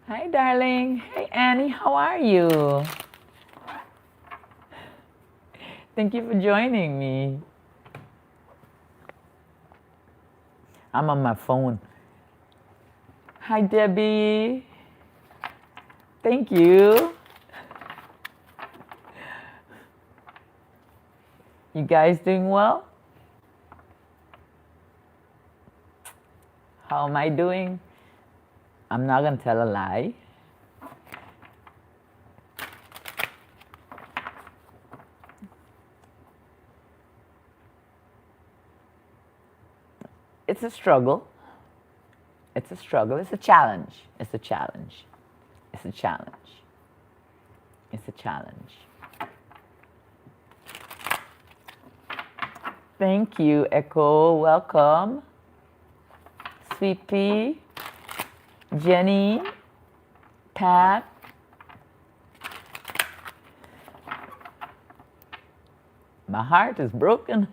Hi, darling. Hey, Annie. How are you? Thank you for joining me. I'm on my phone. Hi, Debbie. Thank you. You guys doing well? How am I doing? I'm not going to tell a lie. It's a struggle. It's a struggle. It's a challenge. It's a challenge. It's a challenge. It's a challenge. Thank you, Echo. Welcome. Sweet Pea, Jenny, Pat. My heart is broken.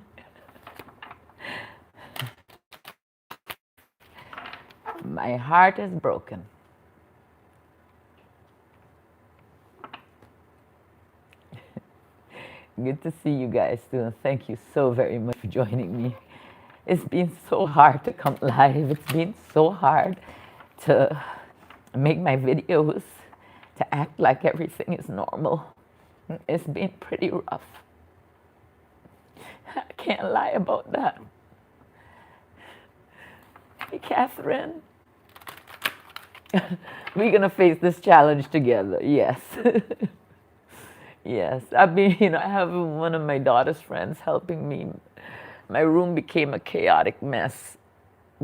My heart is broken. Good to see you guys too, and thank you so very much for joining me. It's been so hard to come live. It's been so hard to make my videos, to act like everything is normal. It's been pretty rough. I can't lie about that. Hey, Catherine. We're gonna face this challenge together. Yes. Yes. I have one of my daughter's friends helping me. My room became a chaotic mess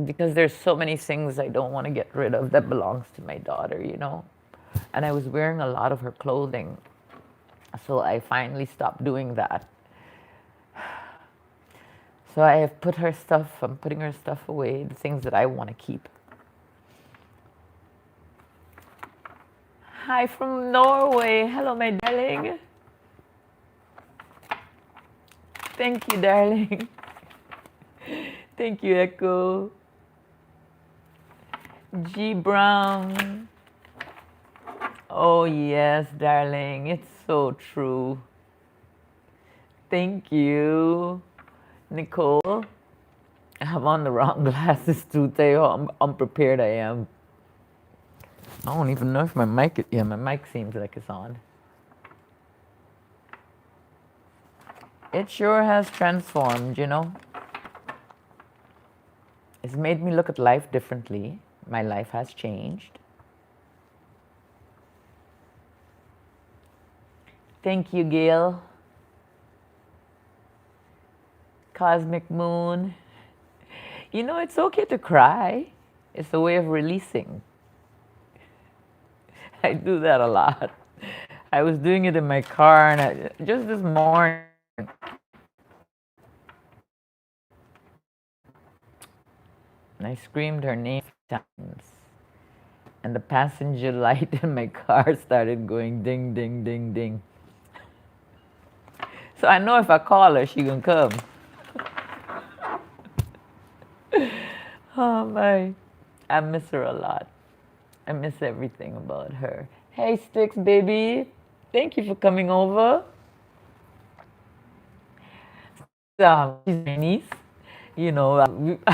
because there's so many things I don't want to get rid of that belongs to my daughter. And I was wearing a lot of her clothing. So I finally stopped doing that. So I have I'm putting her stuff away, the things that I want to keep. Hi from Norway. Hello, my darling. Thank you, darling. Thank you, Echo. G. Brown. Oh, yes, darling. It's so true. Thank you, Nicole. I have on the wrong glasses too, Theo. How unprepared I am. I don't even know if my mic, yeah, my mic seems like it's on. It sure has transformed. It's made me look at life differently. My life has changed. Thank you, Gail. Cosmic Moon. It's okay to cry. It's a way of releasing. I do that a lot. I was doing it in my car, and just this morning, I screamed her name 3 times. And the passenger light in my car started going ding, ding, ding, ding. So I know if I call her, she can come. Oh my, I miss her a lot. I miss everything about her. Hey, Sticks, baby. Thank you for coming over. She's my niece. I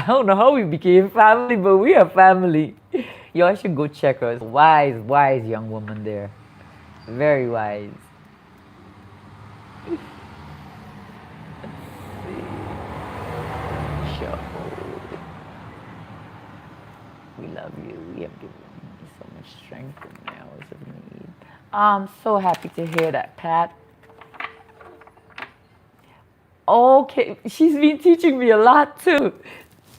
don't know how we became family, but we are family. Y'all should go check her. Wise, wise young woman there. Very wise. Show. We love you. We have given you so much strength in the hours of need. I'm so happy to hear that, Pat. Okay, she's been teaching me a lot too.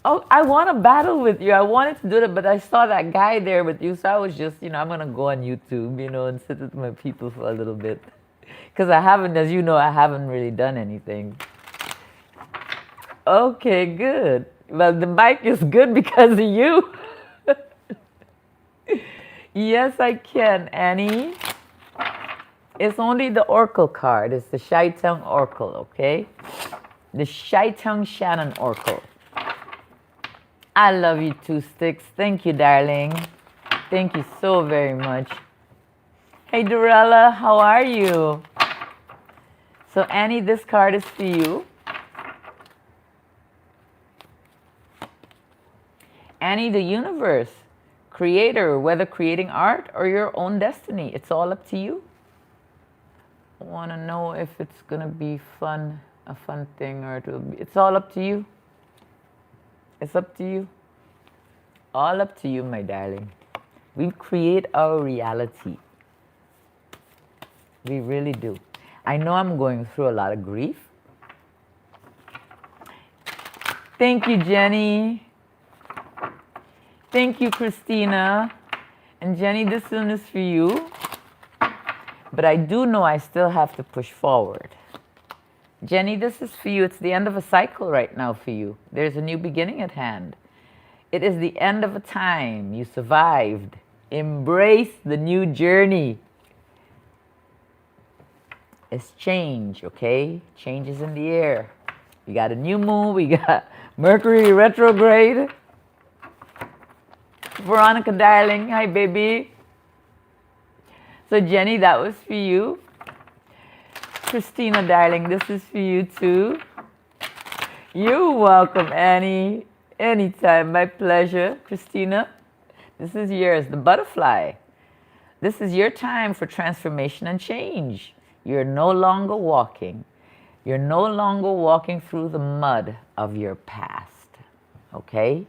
Oh, I want to battle with you. I wanted to do that, but I saw that guy there with you, so I was just, I'm gonna go on YouTube, and sit with my people for a little bit, because I haven't, as you know, I haven't really done anything. Okay, good. Well, the mic is good because of you. Yes, I can, Annie. It's only the Oracle card. It's the Shai-Tung Oracle, okay? The Shai-Tung Shannon Oracle. I love you too, Sticks. Thank you, darling. Thank you so very much. Hey, Dorella, how are you? So, Annie, this card is for you. Annie, the universe, creator, whether creating art or your own destiny, it's all up to you. I want to know if it's going to be fun, a fun thing, or it's all up to you. It's up to you. All up to you, my darling. We create our reality. We really do. I know I'm going through a lot of grief. Thank you, Jenny. Thank you, Christina. And Jenny, this one is for you. But I do know I still have to push forward. Jenny, this is for you. It's the end of a cycle right now for you. There's a new beginning at hand. It is the end of a time. You survived. Embrace the new journey. It's change, okay? Change is in the air. We got a new moon. We got Mercury retrograde. Veronica, darling. Hi, baby. So, Jenny, that was for you. Christina, darling, this is for you, too. You're welcome, Annie. Anytime. My pleasure. Christina, this is yours. The butterfly. This is your time for transformation and change. You're no longer walking. You're no longer walking through the mud of your past. Okay?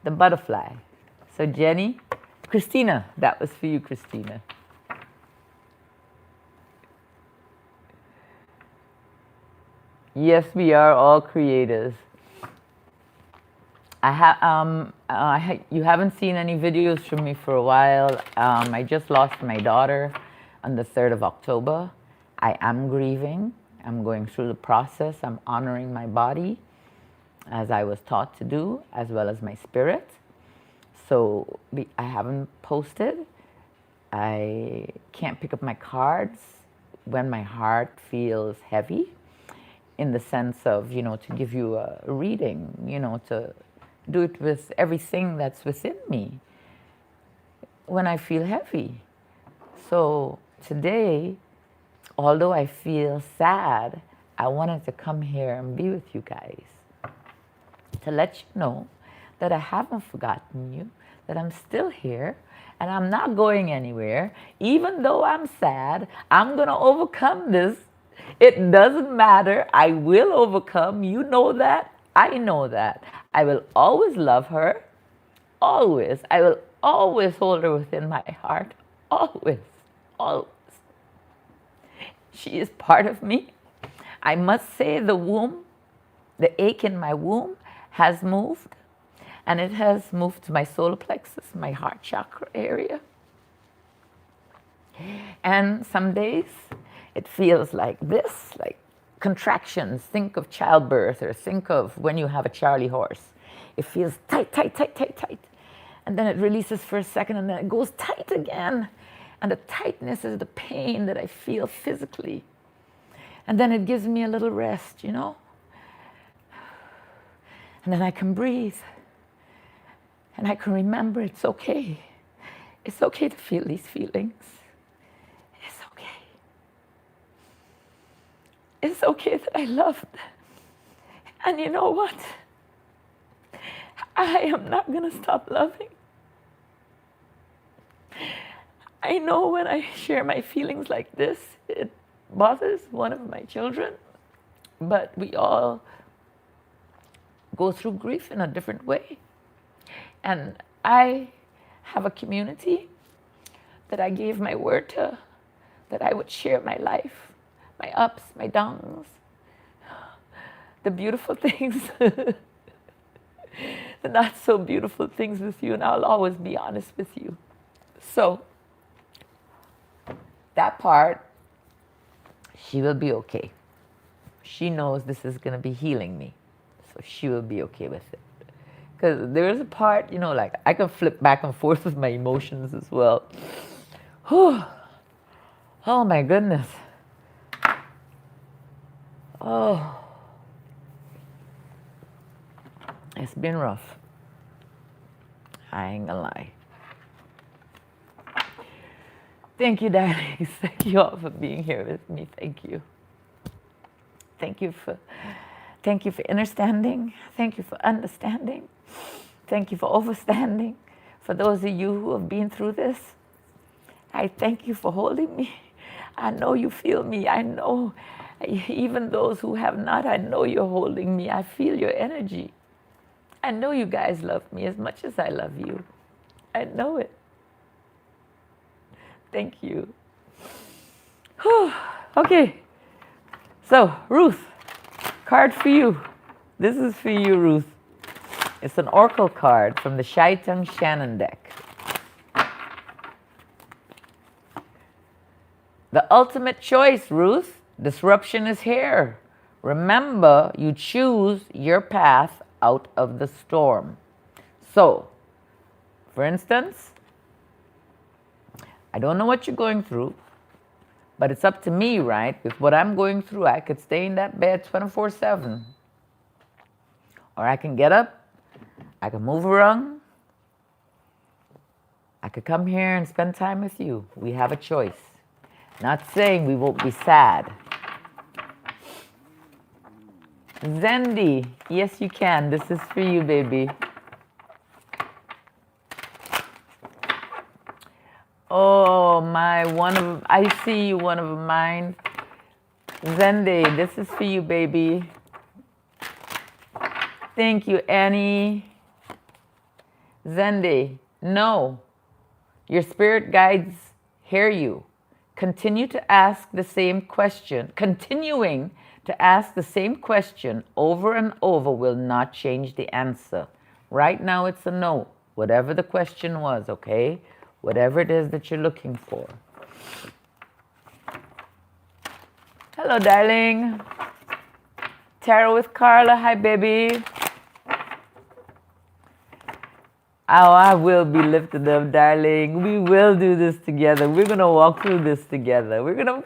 The butterfly. So, Jenny, Christina, that was for you, Christina. Yes, we are all creators. You haven't seen any videos from me for a while. I just lost my daughter on the 3rd of October. I am grieving. I'm going through the process. I'm honoring my body as I was taught to do, as well as my spirit. So I haven't posted. I can't pick up my cards when my heart feels heavy, in the sense of, to give you a reading, to do it with everything that's within me when I feel heavy. So today, although I feel sad, I wanted to come here and be with you guys to let you know that I haven't forgotten you, that I'm still here, and I'm not going anywhere. Even though I'm sad, I'm going to overcome this. It doesn't matter. I will overcome. You know that. I know that. I will always love her. Always. I will always hold her within my heart. Always. Always. She is part of me. I must say the womb, the ache in my womb has moved. And it has moved to my solar plexus, my heart chakra area. And some days it feels like this, like contractions. Think of childbirth, or think of when you have a Charlie horse. It feels tight, tight, tight, tight, tight. And then it releases for a second, and then it goes tight again. And the tightness is the pain that I feel physically. And then it gives me a little rest, And then I can breathe. And I can remember it's okay. It's okay to feel these feelings. It's okay. It's okay that I loved. And you know what? I am not going to stop loving. I know when I share my feelings like this, it bothers one of my children. But we all go through grief in a different way. And I have a community that I gave my word to, that I would share my life, my ups, my downs, the beautiful things, the not so beautiful things with you, and I'll always be honest with you. So that part, she will be okay. She knows this is going to be healing me, so she will be okay with it. Because there is a part, like I can flip back and forth with my emotions as well. Whew. Oh my goodness. Oh. It's been rough. I ain't gonna lie. Thank you, darlings. Thank you all for being here with me. Thank you. Thank you for understanding. Thank you for understanding. Thank you for overstanding. For those of you who have been through this, I thank you for holding me. I know you feel me. I know, even those who have not, I know you're holding me. I feel your energy. I know you guys love me as much as I love you. I know it. Thank you. Whew. Okay. So, Ruth, card for you. This is for you, Ruth. It's an oracle card from the Shaitan Shannon deck. The ultimate choice, Ruth. Disruption is here. Remember, you choose your path out of the storm. So, for instance, I don't know what you're going through, but it's up to me, right? With what I'm going through, I could stay in that bed 24/7. Or I can get up, I can move around, I could come here and spend time with you. We have a choice. Not saying we won't be sad. Zendi, yes you can. This is for you, baby. Oh, I see you, one of mine. Zendi, this is for you, baby. Thank you, Annie. Zendi, no. Your spirit guides hear you. Continue to ask the same question. Continuing to ask the same question over and over will not change the answer. Right now it's a no, whatever the question was, okay? Whatever it is that you're looking for. Hello, darling. Tarot with Carla. Hi, baby. Oh, I will be lifted up, darling. We will do this together. We're gonna walk through this together. We're gonna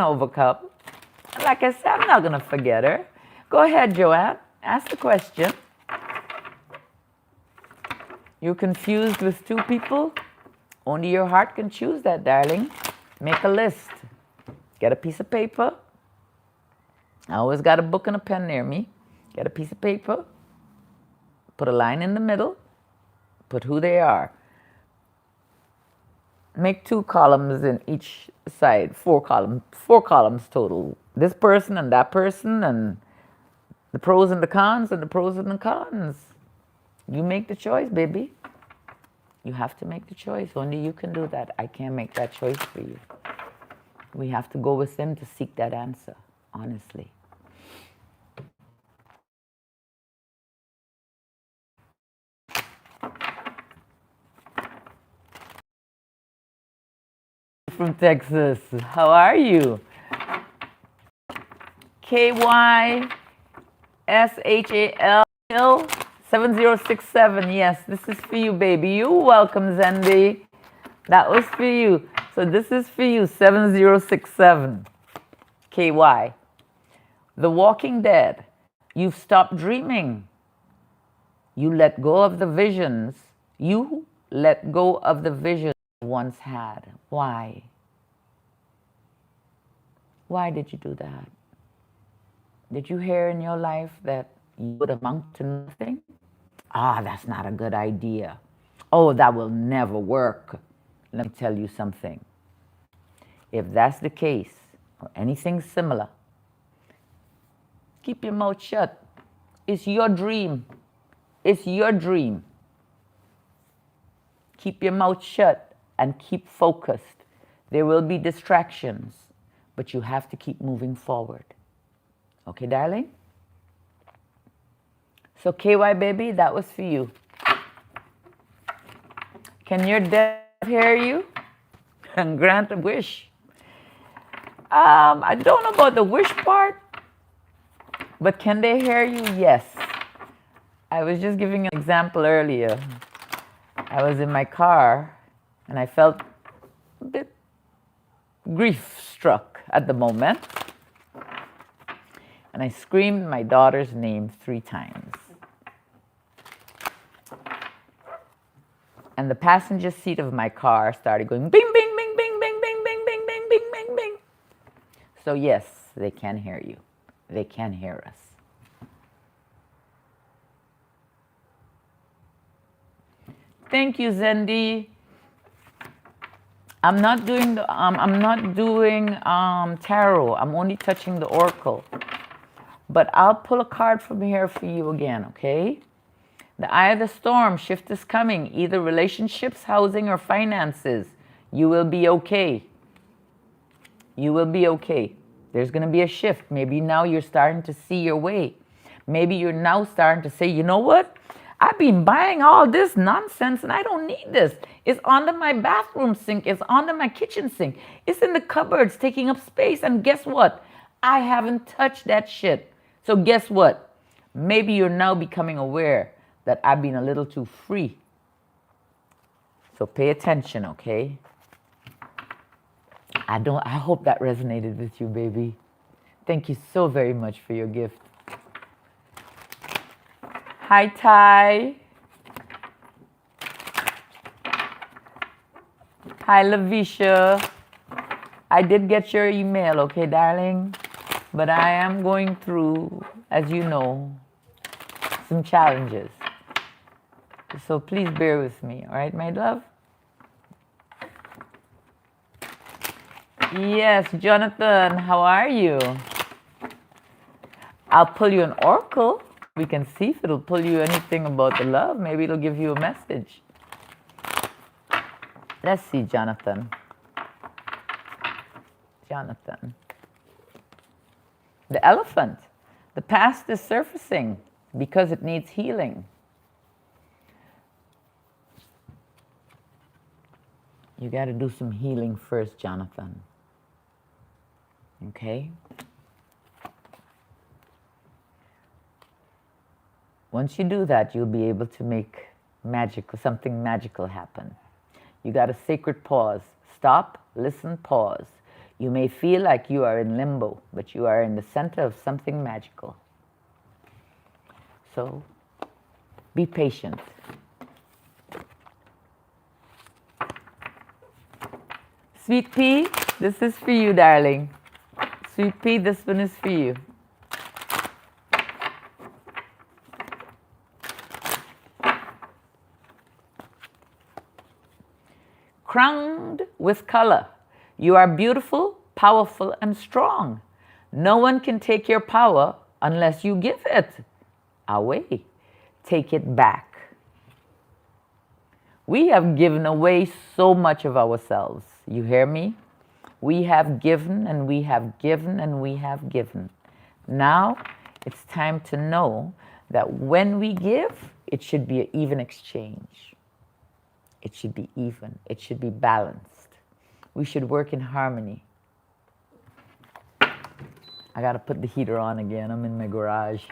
overcome. Like I said, I'm not gonna forget her. Go ahead, Joanne. Ask the question. You're confused with two people? Only your heart can choose that, darling. Make a list. Get a piece of paper. I always got a book and a pen near me. Get a piece of paper. Put a line in the middle. Put who they are. Make 2 columns in each side. 4 columns total. This person and that person, and the pros and the cons, and the pros and the cons. You make the choice, baby. You have to make the choice. Only you can do that. I can't make that choice for you. We have to go within to seek that answer, honestly. From Texas. How are you? KYSHAL 7067. Yes, this is for you, baby. You're welcome, Zendi. That was for you. So this is for you, 7067. KY. The Walking Dead. You've stopped dreaming. You let go of the visions. You let go of the visions you once had. Why? Why did you do that? Did you hear in your life that you would amount to nothing? Ah, that's not a good idea. Oh, that will never work. Let me tell you something. If that's the case, or anything similar, keep your mouth shut. It's your dream. It's your dream. Keep your mouth shut and keep focused. There will be distractions, but you have to keep moving forward. Okay, darling? So KY, baby, that was for you. Can your death hear you and grant a wish? I don't know about the wish part, but can they hear you? Yes. I was just giving an example earlier. I was in my car and I felt a bit grief-struck at the moment. And I screamed my daughter's name 3 times. And the passenger seat of my car started going bing, bing, bing, bing, bing, bing, bing, bing, bing, bing, bing, bing. So yes, they can hear you. They can hear us. Thank you, Zendi. I'm not doing tarot. I'm only touching the oracle. But I'll pull a card from here for you again, okay? The eye of the storm, shift is coming, either relationships, housing, or finances. You will be okay. You will be okay. There's going to be a shift. Maybe now you're starting to see your way. Maybe you're now starting to say, you know what? I've been buying all this nonsense and I don't need this. It's under my bathroom sink. It's under my kitchen sink. It's in the cupboards taking up space. And guess what? I haven't touched that shit. So guess what? Maybe you're now becoming aware that I've been a little too free. So pay attention, okay? I hope that resonated with you, baby. Thank you so very much for your gift. Hi, Ty. Hi, Lavisha. I did get your email, okay, darling? But I am going through, as you know, some challenges. So please bear with me, all right, my love? Yes, Jonathan, how are you? I'll pull you an oracle. We can see if it'll pull you anything about the love. Maybe it'll give you a message. Let's see, Jonathan. Jonathan. The elephant. The past is surfacing because it needs healing. You got to do some healing first, Jonathan. Okay? Once you do that, you'll be able to make something magical happen. You got a sacred pause. Stop, listen, pause. You may feel like you are in limbo, but you are in the center of something magical. So, be patient. Sweet Pea, this is for you, darling. Sweet Pea, this one is for you. Crowned with color. You are beautiful, powerful, and strong. No one can take your power unless you give it away. Take it back. We have given away so much of ourselves. You hear me? We have given and we have given and we have given. Now it's time to know that when we give, it should be an even exchange. It should be even. It should be balanced. We should work in harmony. I gotta put the heater on again. I'm in my garage.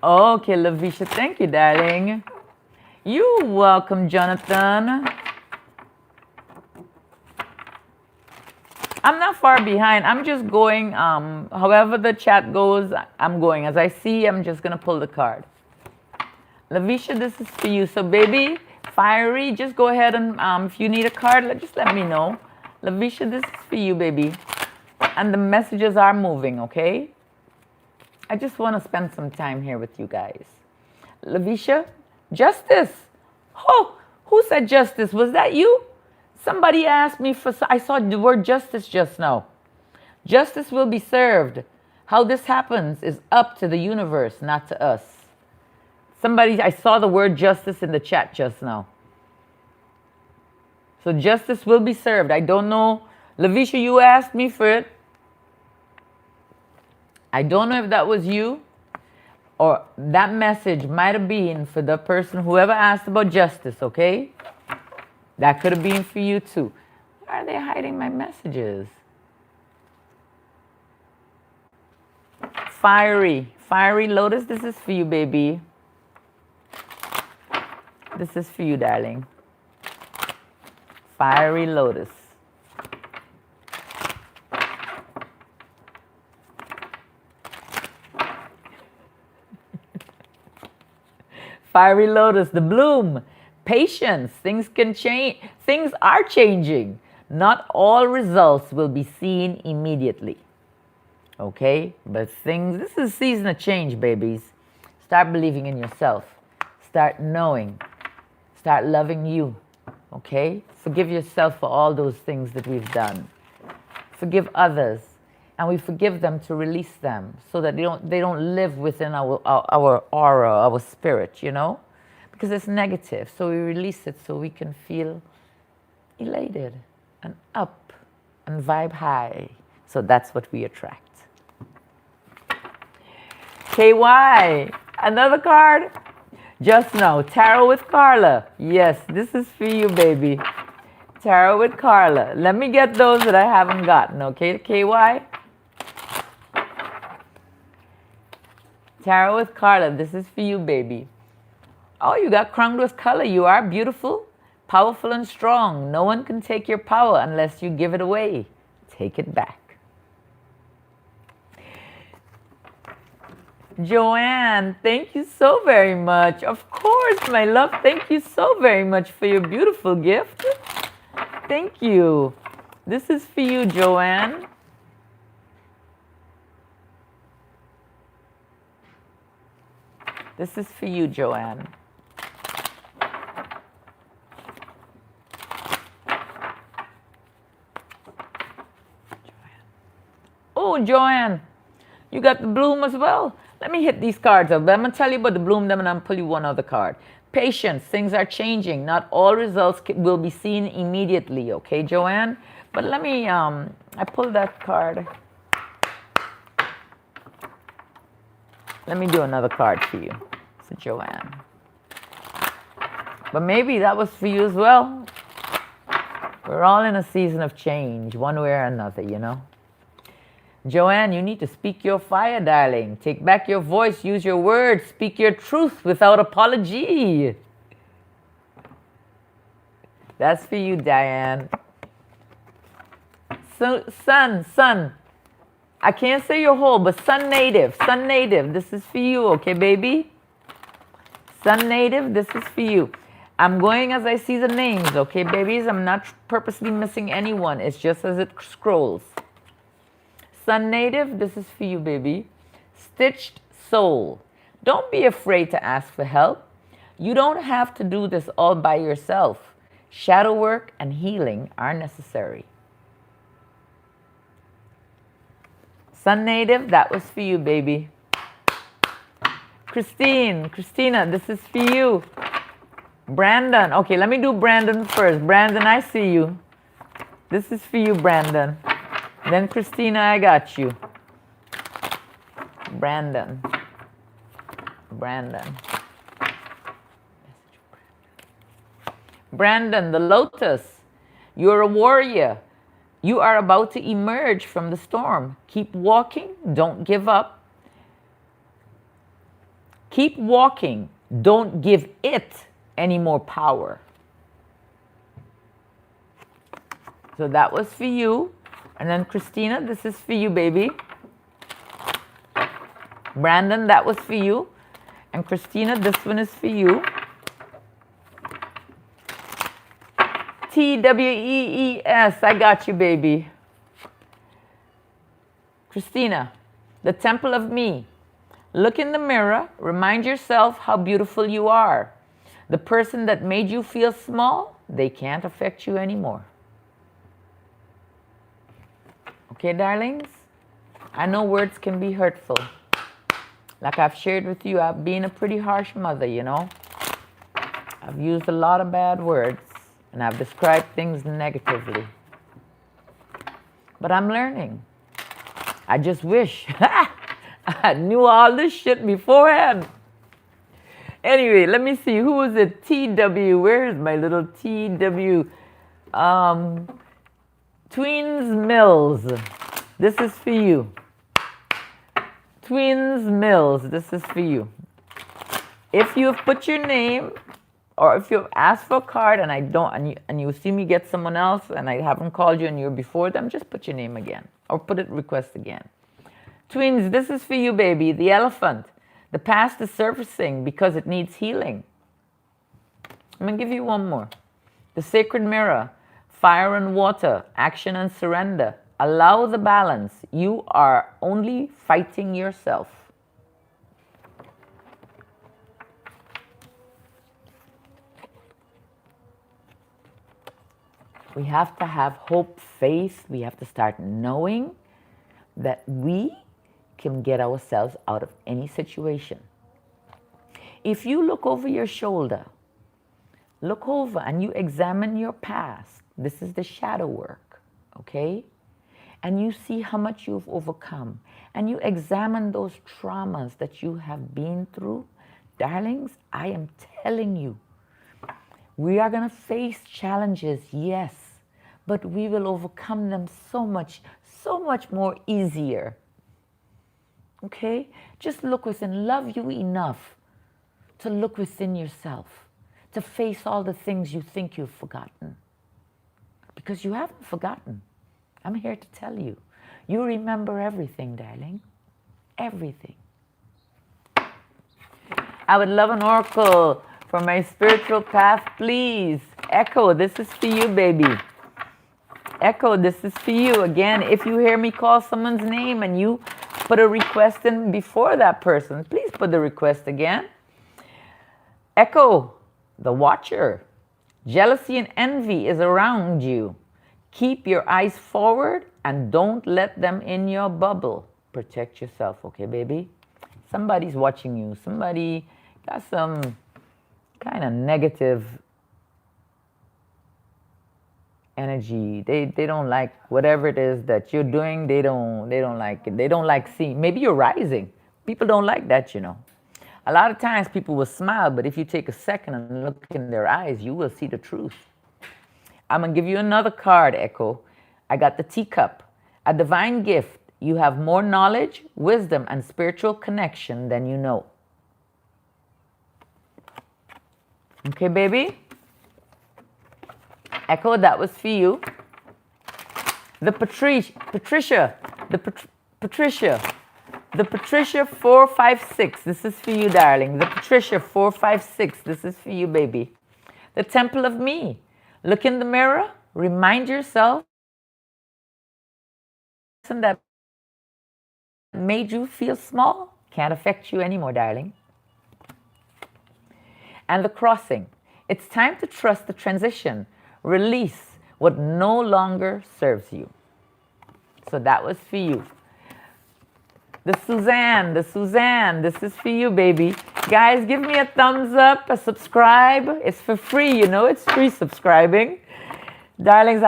Okay, Lavisha, thank you, darling. You're welcome, Jonathan. I'm not far behind. I'm just going, however the chat goes, I'm going. As I see, I'm just gonna pull the card. Lavisha, this is for you. So, baby, Fiery, just go ahead and if you need a card, just let me know. Lavisha, this is for you, baby. And the messages are moving, okay? I just want to spend some time here with you guys. Lavisha, justice. Oh, who said justice? Was that you? Somebody asked me for, I saw the word justice just now. Justice will be served. How this happens is up to the universe, not to us. I saw the word justice in the chat just now. So justice will be served. I don't know. Lavisha, you asked me for it. I don't know if that was you or that message might have been for the person, whoever asked about justice, okay? That could have been for you too. Why are they hiding my messages? Fiery Lotus, this is for you, baby. This is for you, darling. Fiery Lotus. Fiery lotus, the bloom. Patience, things can change. Things are changing. Not all results will be seen immediately. Okay? But this is a season of change, babies. Start believing in yourself. Start knowing. Start loving you. Okay? Forgive yourself for all those things that we've done. Forgive others. And we forgive them to release them so that they don't live within our aura, our spirit, you know? Because it's negative. So we release it so we can feel elated and up and vibe high. So that's what we attract. KY, another card. Just now, Tarot with Carla. Yes, this is for you, baby. Tarot with Carla. Let me get those that I haven't gotten, okay, KY? Tarot with Carla, this is for you, baby. Oh, you got crowned with color. You are beautiful, powerful, and strong. No one can take your power unless you give it away. Take it back. Joanne, thank you so very much. Of course, my love. Thank you so very much for your beautiful gift. Thank you. This is for you, Joanne. This is for you, Joanne. Oh, Joanne, you got the bloom as well. Let me hit these cards up. I'm going to tell you about the bloom, then I'm going to pull you one other card. Patience, things are changing. Not all results will be seen immediately, okay, Joanne? But let me, I pulled that card. Let me do another card for you. For Joanne. But maybe that was for you as well. We're all in a season of change, one way or another, you know. Joanne, you need to speak your fire, darling. Take back your voice, use your words, speak your truth without apology. That's for you, Diane. So, Sun. I can't say your whole, but Sun Native, this is for you, okay, baby? Sun Native, this is for you. I'm going as I see the names, okay, babies? I'm not purposely missing anyone. It's just as it scrolls. Sun Native, this is for you, baby. Stitched Soul. Don't be afraid to ask for help. You don't have to do this all by yourself. Shadow work and healing are necessary. Sun Native, that was for you, baby. Christina, this is for you. Brandon, okay, let me do Brandon first. Brandon, I see you. This is for you, Brandon. Then Christina, I got you. Brandon, the Lotus, you're a warrior. You are about to emerge from the storm. Keep walking, don't give up. Keep walking, don't give it any more power. So that was for you. And then Christina, this is for you, baby. Brandon, that was for you. And Christina, this one is for you. TWEES, I got you, baby. Christina, the Temple of Me. Look in the mirror, remind yourself how beautiful you are. The person that made you feel small, they can't affect you anymore. Okay, darlings? I know words can be hurtful. Like I've shared with you, I've been a pretty harsh mother, you know. I've used a lot of bad words, and I've described things negatively. But I'm learning. I just wish I knew all this shit beforehand. Anyway, let me see. Who was it? TW. Where's my little TW? Twins Mills. This is for you. Twins Mills. This is for you. If you have put your name, or if you've asked for a card and I don't, and you see me get someone else and I haven't called you and you're before them, just put your name again or put it request again. Twins, this is for you, baby. The elephant. The past is surfacing because it needs healing. I'm going to give you one more. The sacred mirror, fire and water, action and surrender. Allow the balance. You are only fighting yourself. We have to have hope, faith. We have to start knowing that we can get ourselves out of any situation. If you look over your shoulder, look over and you examine your past. This is the shadow work, okay? And you see how much you've overcome. And you examine those traumas that you have been through. Darlings, I am telling you, we are going to face challenges, yes, but we will overcome them so much more easier. Okay? Just look within. Love you enough to look within yourself, to face all the things you think you've forgotten. Because you haven't forgotten. I'm here to tell you. You remember everything, darling. Everything. I would love an oracle for my spiritual path, please. Echo, this is for you, baby. Echo, this is for you. Again, if you hear me call someone's name and you put a request in before that person, please put the request again. Echo, the watcher. Jealousy and envy is around you. Keep your eyes forward and don't let them in your bubble. Protect yourself, okay, baby? Somebody's watching you. Somebody got some kind of negative energy. They don't like whatever it is that you're doing. They don't like it. They don't like seeing. Maybe you're rising. People don't like that, you know. A lot of times people will smile, but if you take a second and look in their eyes, you will see the truth. I'm going to give you another card, Echo. I got the teacup. A divine gift. You have more knowledge, wisdom, and spiritual connection than you know. Okay, baby? Echo, that was for you. The Patricia 456. This is for you, darling. The Patricia 456. This is for you, baby. The Temple of Me. Look in the mirror. Remind yourself that made you feel small can't affect you anymore, darling. And the crossing. It's time to trust the transition. Release what no longer serves you. So that was for you. The Suzanne, this is for you, baby. Guys, give me a thumbs up, a subscribe. It's for free, you know, it's free subscribing. Darlings,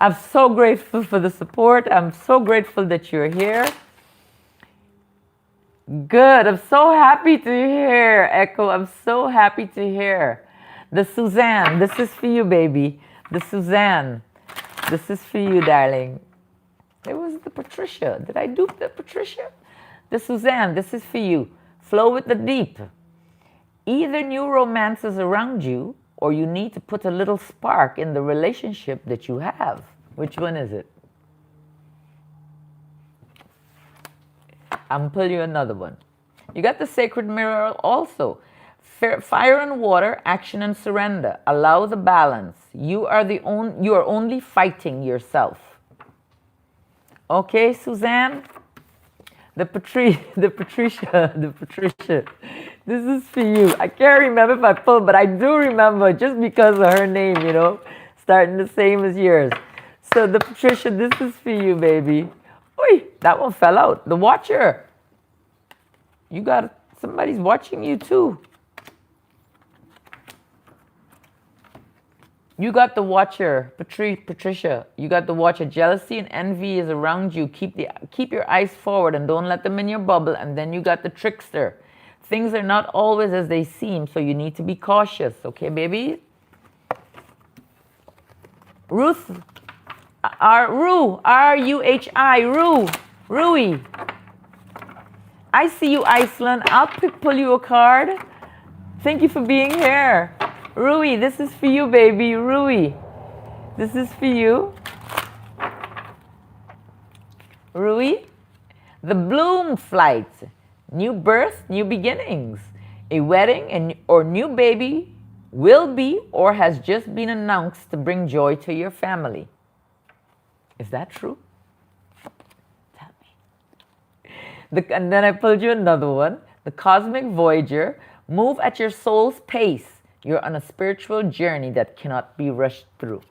I'm so grateful for the support. I'm so grateful that you're here. Good. I'm so happy to hear, Echo. I'm so happy to hear. The Suzanne, this is for you, baby. The Suzanne, this is for you, darling. It was the Patricia. Did I do the Patricia? The Suzanne, this is for you. Flow with the deep. Either new romance is around you, or you need to put a little spark in the relationship that you have. Which one is it? I'm going to pull you another one. You got the sacred mirror also. Fire and water, action and surrender. Allow the balance. You are only fighting yourself. Okay, Suzanne? The Patricia. This is for you. I can't remember if I pulled, but I do remember just because of her name, you know, starting the same as yours. So the Patricia, this is for you, baby. Oi, that one fell out. The watcher. You got, somebody's watching you too. You got the watcher, Patricia. You got the watcher. Jealousy and envy is around you. Keep your eyes forward and don't let them in your bubble. And then you got the trickster. Things are not always as they seem, so you need to be cautious. Okay, baby? Ruth, R-U-H-I, Rui. I see you, Iceland. I'll pull you a card. Thank you for being here. Rui, this is for you, baby. Rui, this is for you. Rui, the bloom flight. New birth, new beginnings. A wedding or new baby will be or has just been announced to bring joy to your family. Is that true? Tell me. And then I pulled you another one. The Cosmic Voyager. Move at your soul's pace. You're on a spiritual journey that cannot be rushed through.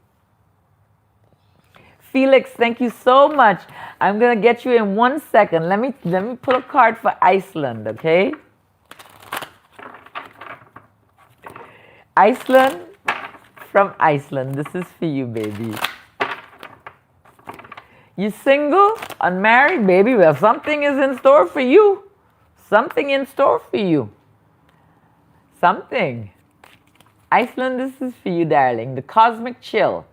Felix, thank you so much. I'm going to get you in 1 second. Let me pull a card for Iceland, okay? Iceland, from Iceland. This is for you, baby. You single, unmarried, baby? Well, something is in store for you. Something in store for you. Something. Iceland, this is for you, darling. The Cosmic Chill.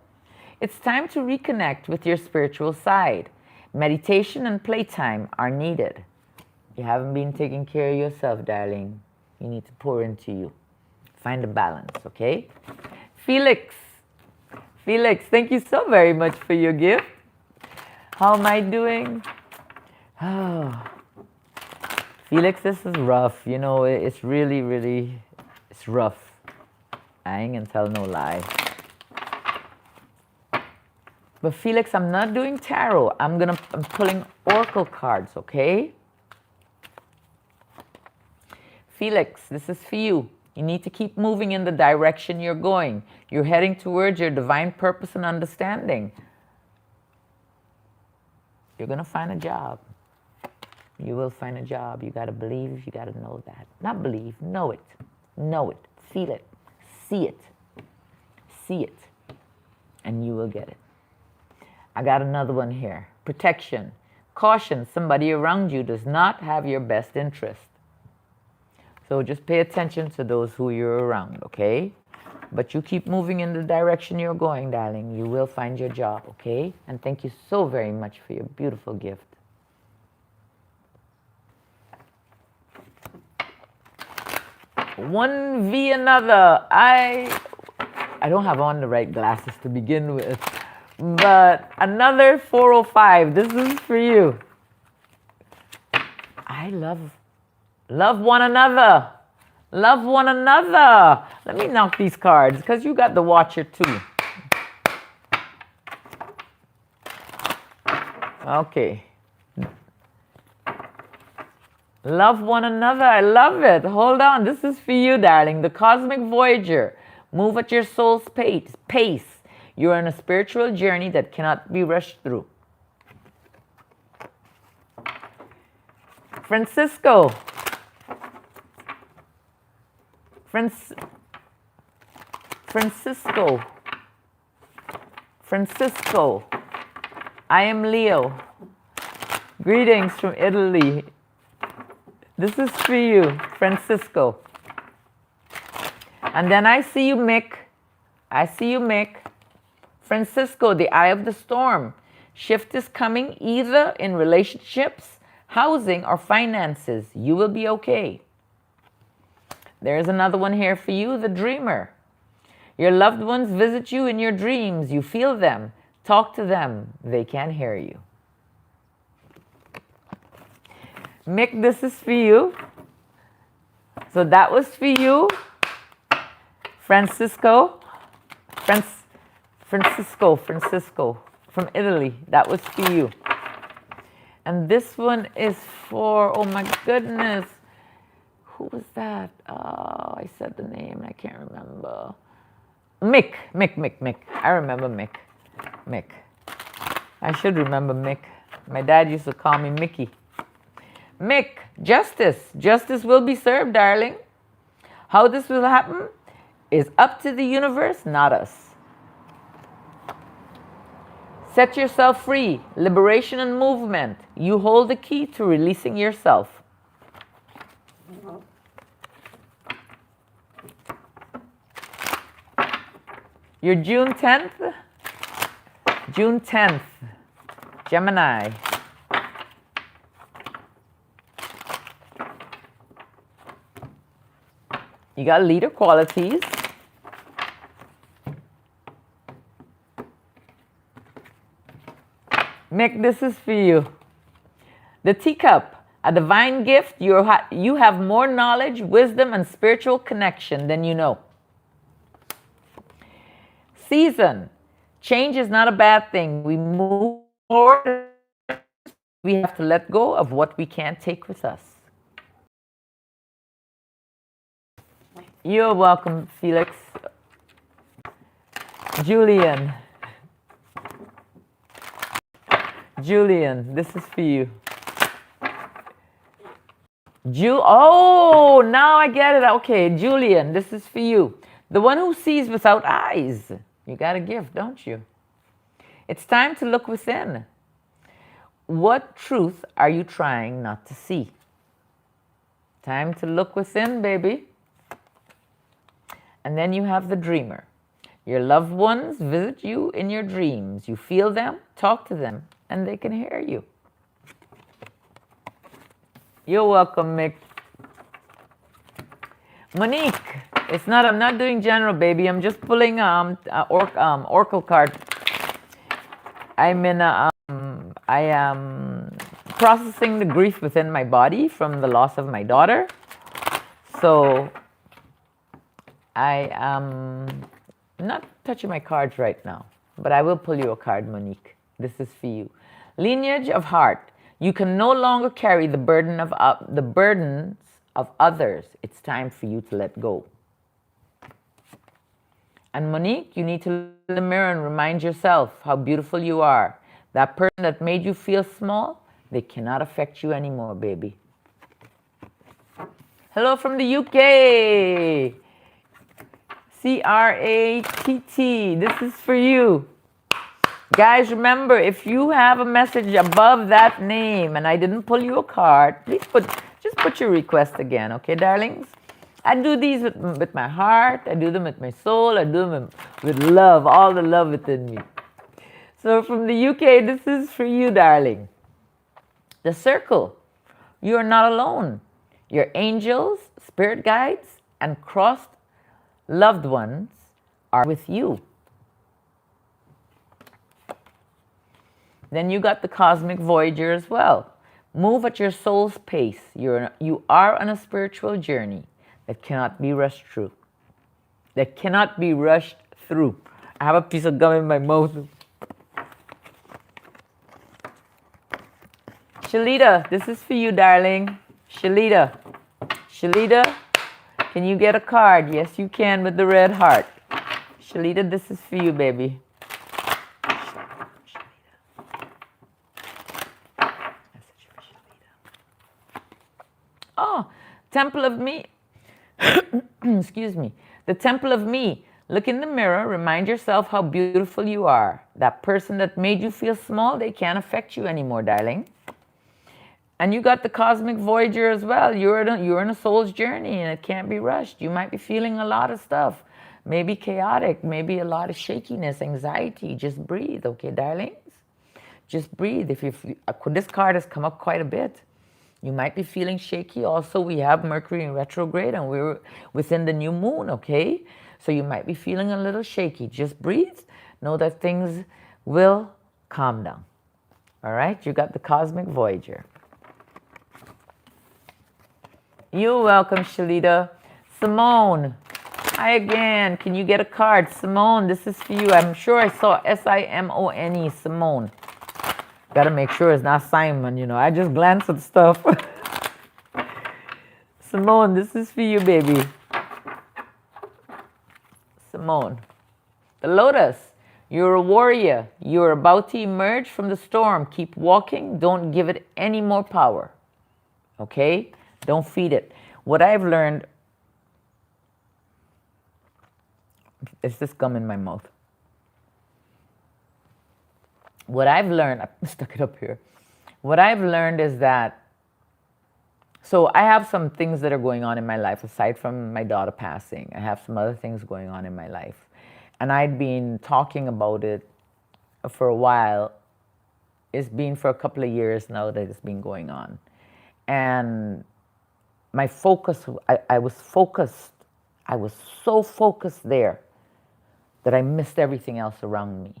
It's time to reconnect with your spiritual side. Meditation and playtime are needed. You haven't been taking care of yourself, darling. You need to pour into you. Find a balance, okay? Felix. Felix, thank you so very much for your gift. How am I doing? Oh. Felix, this is rough. You know, it's really, really, it's rough. I ain't gonna tell no lie. But Felix, I'm not doing tarot. I'm pulling oracle cards, okay? Felix, this is for you. You need to keep moving in the direction you're going. You're heading towards your divine purpose and understanding. You're gonna find a job. You will find a job. You gotta believe, you gotta know that. Not believe, know it. Know it, feel it, see it. See it, and you will get it. I got another one here. Protection. Caution, somebody around you does not have your best interest. So just pay attention to those who you're around, okay? But you keep moving in the direction you're going, darling. You will find your job, okay? And thank you so very much for your beautiful gift. One v another. I don't have on the right glasses to begin with. But another 405. This is for you. I love one another. Love one another. Let me knock these cards because you got the Watcher too. Okay. Love one another. I love it. Hold on. This is for you, darling. The Cosmic Voyager. Move at your soul's pace. You are on a spiritual journey that cannot be rushed through. Francisco. Francisco. I am Leo. Greetings from Italy. This is for you, Francisco. And then I see you, Mick. Francisco, the eye of the storm. Shift is coming either in relationships, housing, or finances. You will be okay. There's another one here for you, the dreamer. Your loved ones visit you in your dreams. You feel them. Talk to them. They can hear you. Mick, this is for you. So that was for you, Francisco. Francisco from Italy. That was for you. And this one is for, oh my goodness. Who was that? Oh, I said the name and I can't remember. Mick. I remember Mick. I should remember Mick. My dad used to call me Mickey. Mick, justice. Justice will be served, darling. How this will happen is up to the universe, not us. Set yourself free. Liberation and movement. You hold the key to releasing yourself. You're June 10th. June 10th. Gemini. You got leader qualities. Mick, this is for you. The teacup. A divine gift, you have more knowledge, wisdom, and spiritual connection than you know. Season, change is not a bad thing. We move forward. We have to let go of what we can't take with us. You're welcome, Felix. Julian. Julian, this is for you. Oh, now I get it. Okay, Julian, this is for you. The one who sees without eyes. You got a gift, don't you? It's time to look within. What truth are you trying not to see? Time to look within, baby. And then you have the dreamer. Your loved ones visit you in your dreams. You feel them, talk to them, and they can hear you. You're welcome, Mick. Monique, I'm not doing general, baby. I'm just pulling oracle card. I am processing the grief within my body from the loss of my daughter. So I am not touching my cards right now, but I will pull you a card, Monique. This is for you. Lineage of heart. You can no longer carry the burdens of others. It's time for you to let go. And Monique, you need to look in the mirror and remind yourself how beautiful you are. That person that made you feel small, they cannot affect you anymore, baby. Hello from the UK. CRATT, this is for you. Guys, remember, if you have a message above that name and I didn't pull you a card, please just put your request again, okay, darlings? I do these with my heart, I do them with my soul, I do them with love, all the love within me. So from the UK, this is for you, darling. The circle. You are not alone. Your angels, spirit guides, and crossed loved ones are with you. Then you got the cosmic voyager as well. Move at your soul's pace. You are on a spiritual journey that cannot be rushed through. I have a piece of gum in my mouth. Shalita, this is for you, darling. Shalita, can you get a card? Yes, you can with the red heart. Shalita, this is for you, baby. Oh, Temple of Me. Excuse me. The Temple of Me. Look in the mirror. Remind yourself how beautiful you are. That person that made you feel small, they can't affect you anymore, darling. And you got the cosmic voyager as well. You're in a soul's journey and it can't be rushed. You might be feeling a lot of stuff. Maybe chaotic, maybe a lot of shakiness, anxiety. Just breathe, okay, darlings? Just breathe. This card has come up quite a bit. You might be feeling shaky. Also, we have Mercury in retrograde and we're within the new moon, okay? So you might be feeling a little shaky. Just breathe. Know that things will calm down. All right? You got the cosmic voyager. You're welcome, Shalita. Simone. Hi again. Can you get a card? Simone, this is for you. I'm sure I saw Simone, Simone. Gotta make sure it's not Simon, I just glance at stuff. Simone, this is for you, baby. Simone. The Lotus. You're a warrior. You're about to emerge from the storm. Keep walking. Don't give it any more power. Okay? Don't feed it. What I've learned... Is this gum in my mouth? What I've learned, I stuck it up here. What I've learned is that, so I have some things that are going on in my life aside from my daughter passing. I have some other things going on in my life. And I'd been talking about it for a while. It's been for a couple of years now that it's been going on. And my focus, I was focused. I was so focused there that I missed everything else around me.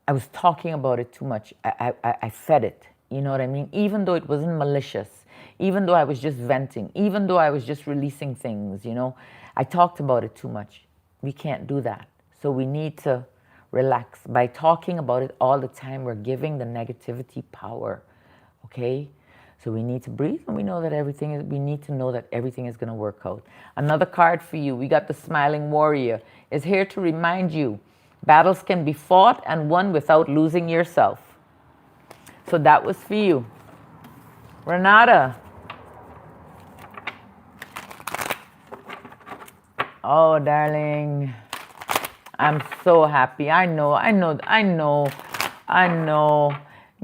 I was talking about it too much. I fed it. You know what I mean? Even though it wasn't malicious, even though I was just venting, even though I was just releasing things, you know, I talked about it too much. We can't do that. So we need to relax. By talking about it all the time, we're giving the negativity power. Okay? So we need to breathe, and we know that we need to know that everything is going to work out. Another card for you, we got the Smiling Warrior, is here to remind you battles can be fought and won without losing yourself. So that was for you. Renata. Oh, darling. I'm so happy. I know.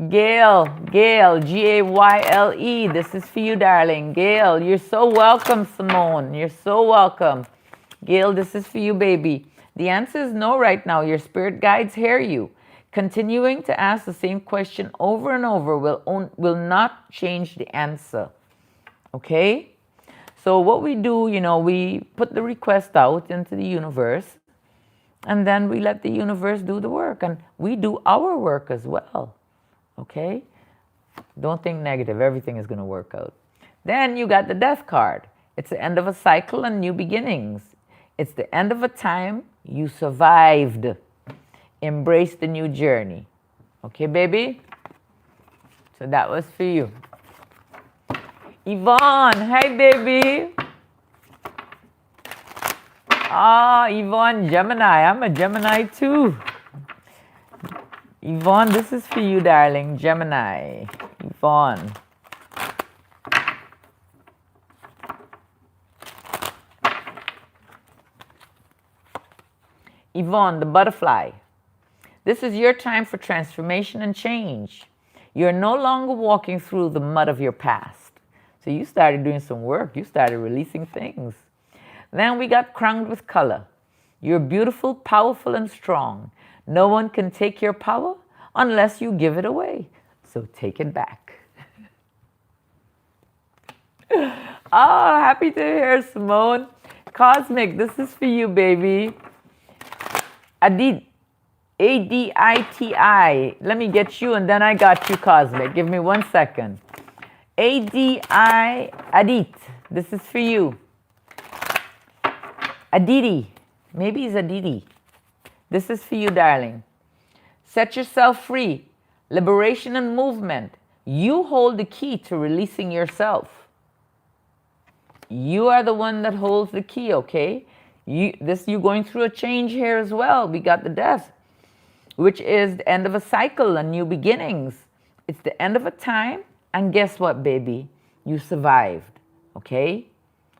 Gail, Gayle, this is for you, darling. Gail, you're so welcome, Simone. You're so welcome. Gail, this is for you, baby. The answer is no right now. Your spirit guides hear you. Continuing to ask the same question over and over will not change the answer. Okay? So what we do, you know, we put the request out into the universe, and then we let the universe do the work, and we do our work as well. Okay? Don't think negative. Everything is going to work out. Then you got the Death card. It's the end of a cycle and new beginnings. It's the end of a time you survived. Embrace the new journey. Okay, baby? So that was for you. Yvonne, hi, baby. Ah, Yvonne, Gemini. I'm a Gemini too. Yvonne, this is for you, darling. Gemini. Yvonne. Yvonne, the butterfly. This is your time for transformation and change. You're no longer walking through the mud of your past. So you started doing some work. You started releasing things. Then we got crowned with color. You're beautiful, powerful, and strong. No one can take your power unless you give it away. So take it back. Oh, happy to hear, Simone. Cosmic, this is for you, baby. Aditi. A-D-I-T-I. Let me get you, and then I got you, Cosmic. Give me 1 second. A-D-I, Adit. This is for you. Aditi. Maybe it's Aditi. This is for you, darling. Set yourself free. Liberation and movement. You hold the key to releasing yourself. You are the one that holds the key, okay? You're going through a change here as well. We got the Death, which is the end of a cycle and new beginnings. It's the end of a time, and guess what, baby? You survived, okay?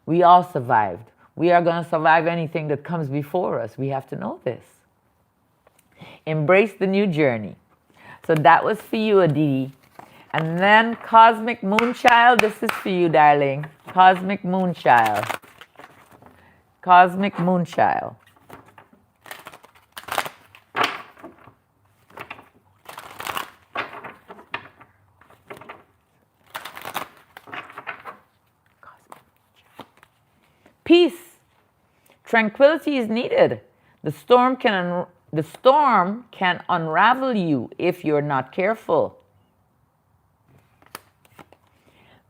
We all survived. We are going to survive anything that comes before us. We have to know this. Embrace the new journey. So that was for you, Aditi. And then Cosmic Moonchild, this is for you, darling. Cosmic Moonchild. Cosmic Moonchild. Peace. Tranquility is needed. The storm can unravel you if you're not careful.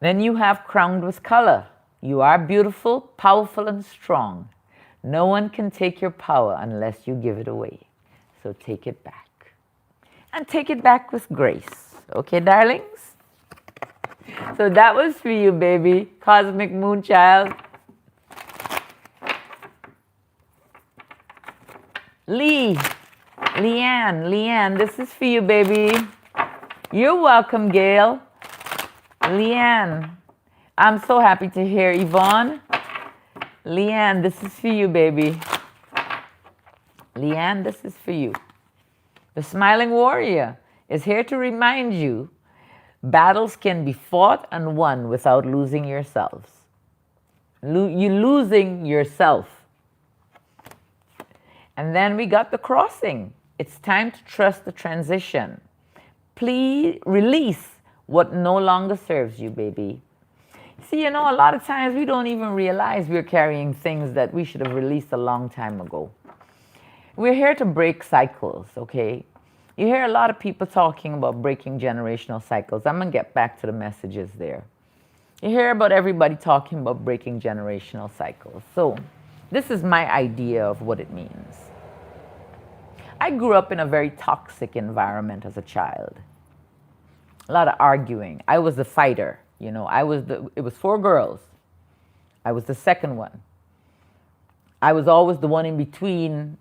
Then you have crowned with color. You are beautiful, powerful, and strong. No one can take your power unless you give it away. So take it back. And take it back with grace. Okay, darlings? So that was for you, baby. Cosmic Moonchild. Leanne, this is for you, baby. You're welcome, Gail. Leanne, I'm so happy to hear. Yvonne, Leanne, this is for you, baby. Leanne, this is for you. The Smiling Warrior is here to remind you battles can be fought and won without losing yourselves. You're losing yourself. And then we got the Crossing. It's time to trust the transition. Please release what no longer serves you, baby. See, you know, a lot of times we don't even realize we're carrying things that we should have released a long time ago. We're here to break cycles, okay? You hear a lot of people talking about breaking generational cycles. I'm going to get back to the messages there. You hear about everybody talking about breaking generational cycles. So this is my idea of what it means. I grew up in a very toxic environment as a child. A lot of arguing. I was the fighter. You know, it was 4 girls. I was the second one. I was always the one in between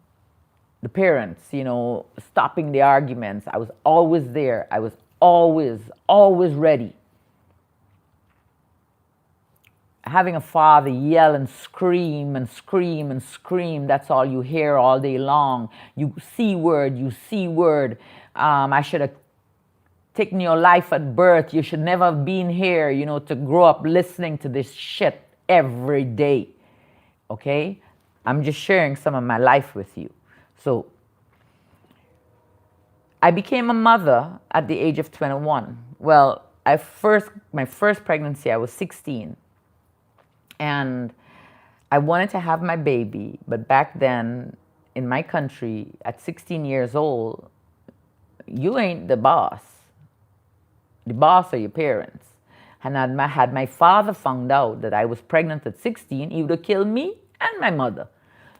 the parents, you know, stopping the arguments. I was always there. I was always ready. Having a father yell and scream and scream and scream, that's all you hear all day long. You C word. I should have taken your life at birth. You should never have been here, you know, to grow up listening to this shit every day. Okay? I'm just sharing some of my life with you. So, I became a mother at the age of 21. Well, my first pregnancy, I was 16. And I wanted to have my baby, but back then in my country, at 16 years old, you ain't the boss. The boss are your parents. And had my father found out that I was pregnant at 16, he would have killed me and my mother.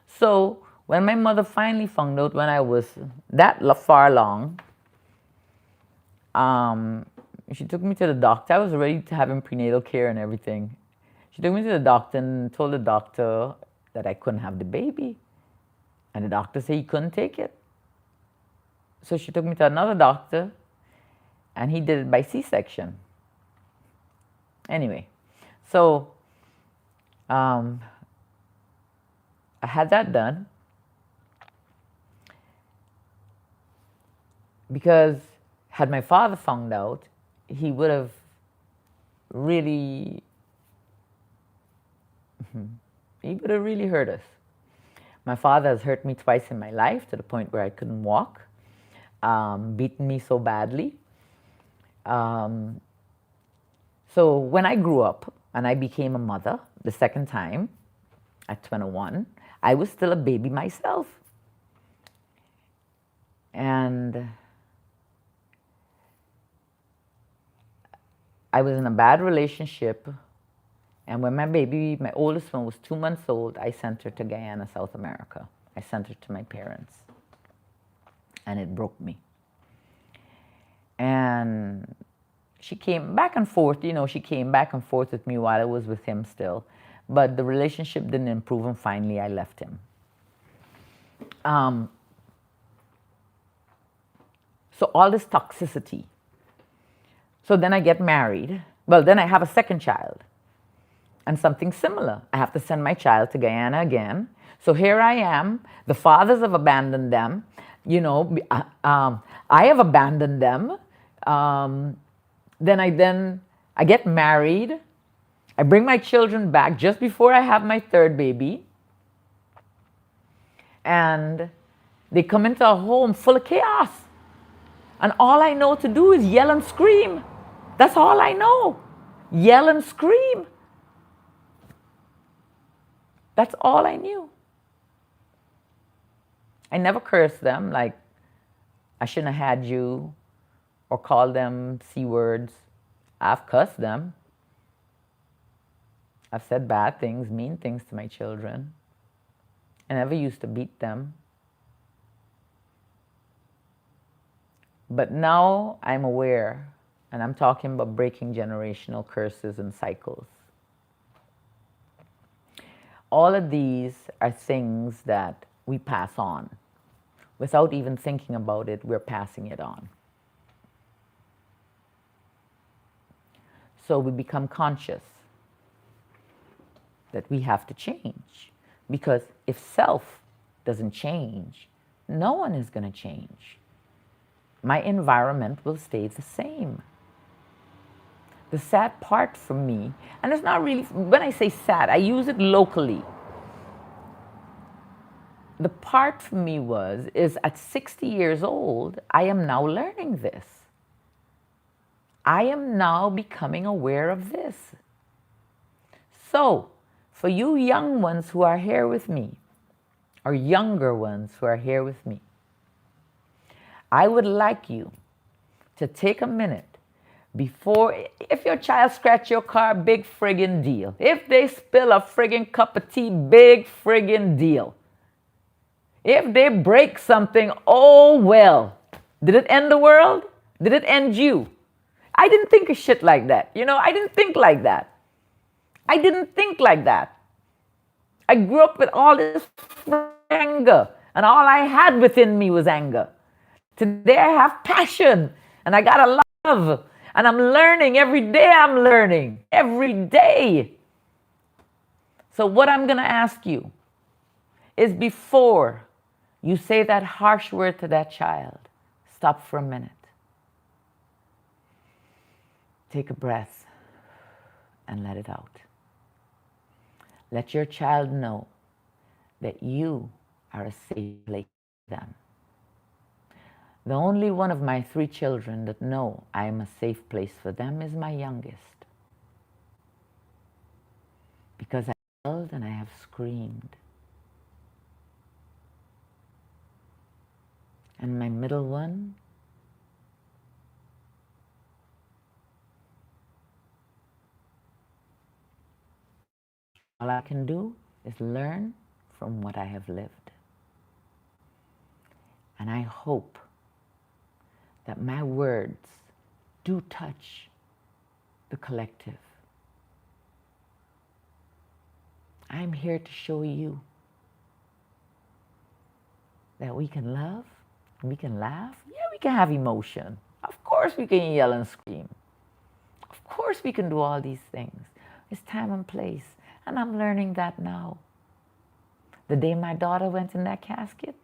So when my mother finally found out when I was that far along, she took me to the doctor. I was ready to have prenatal care and everything. She took me to the doctor and told the doctor that I couldn't have the baby. And the doctor said he couldn't take it. So she took me to another doctor, and he did it by C-section. Anyway, so I had that done because had my father found out, he would have really hurt us. My father has hurt me twice in my life to the point where I couldn't walk, beaten me so badly. So when I grew up and I became a mother the second time at 21, I was still a baby myself. And I was in a bad relationship. And when my oldest one was 2 months old, I sent her to Guyana, South America. I sent her to my parents. And it broke me. And she came back and forth, you know, she came back and forth with me while I was with him still. But the relationship didn't improve, and finally I left him. So all this toxicity. So then I get married. Well, then I have a second child. And something similar. I have to send my child to Guyana again. So here I am. The fathers have abandoned them. You know, I have abandoned them. Then I get married. I bring my children back just before I have my third baby. And they come into a home full of chaos. And all I know to do is yell and scream. That's all I know. Yell and scream. That's all I knew. I never cursed them, like I shouldn't have had you, or called them C words. I've cussed them. I've said bad things, mean things to my children. I never used to beat them. But now I'm aware, and I'm talking about breaking generational curses and cycles. All of these are things that we pass on. Without even thinking about it, we're passing it on. So we become conscious that we have to change. Because if self doesn't change, no one is going to change. My environment will stay the same. The sad part for me, and it's not really, when I say sad, I use it locally. The part for me is at 60 years old, I am now learning this. I am now becoming aware of this. So, for you young ones who are here with me, or younger ones who are here with me, I would like you to take a minute before, if your child scratch your car, big friggin' deal. If they spill a friggin' cup of tea, big friggin' deal. If they break something, oh well. Did it end the world? Did it end you? I didn't think of shit like that. I didn't think like that. I didn't think like that. I grew up with all this anger, and all I had within me was anger. Today I have passion, and I got a love, and I'm learning. Every day I'm learning. Every day. So what I'm going to ask you is, before you say that harsh word to that child, stop for a minute. Take a breath and let it out. Let your child know that you are a safe place for them. The only one of my 3 children that know I am a safe place for them is my youngest. Because I yelled and I have screamed. And my middle one, all I can do is learn from what I have lived. And I hope that my words do touch the collective. I'm here to show you that we can love, we can laugh, yeah, we can have emotion. Of course we can yell and scream. Of course we can do all these things. It's time and place. And I'm learning that now. The day my daughter went in that casket,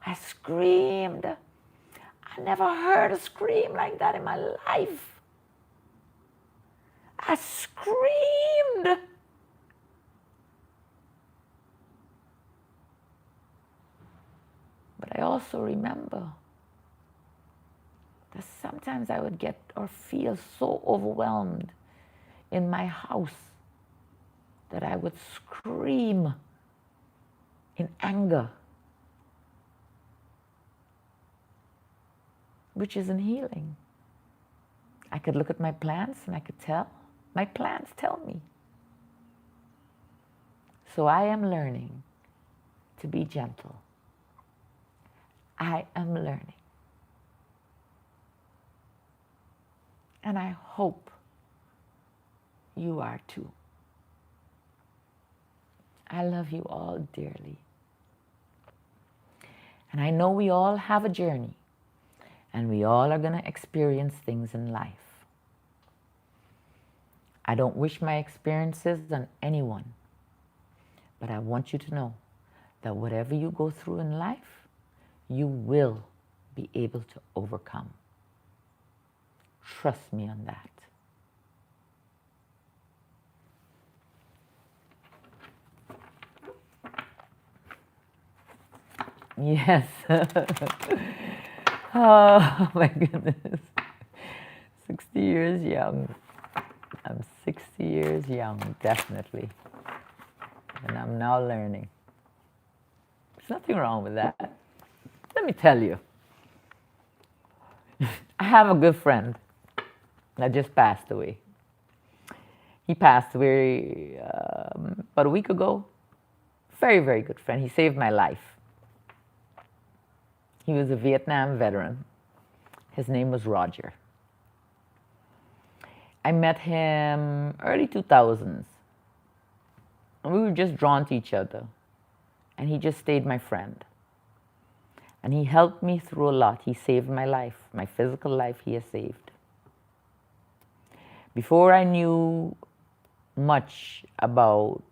I screamed. I never heard a scream like that in my life. I screamed. But I also remember that sometimes I would get or feel so overwhelmed in my house that I would scream in anger, which isn't healing. I could look at my plants and I could tell. My plants tell me. So I am learning to be gentle. I am learning. And I hope you are too. I love you all dearly. And I know we all have a journey, and we all are going to experience things in life. I don't wish my experiences on anyone, but I want you to know that whatever you go through in life, you will be able to overcome. Trust me on that. Yes. Oh my goodness. 60 years young. I'm 60 years young, definitely. And I'm now learning. There's nothing wrong with that. Let me tell you. I have a good friend that just passed away. He passed away about a week ago. Very, very good friend. He saved my life. He was a Vietnam veteran. His name was Roger. I met him early 2000s. And we were just drawn to each other. And he just stayed my friend. And he helped me through a lot. He saved my life. My physical life he has saved. Before I knew much about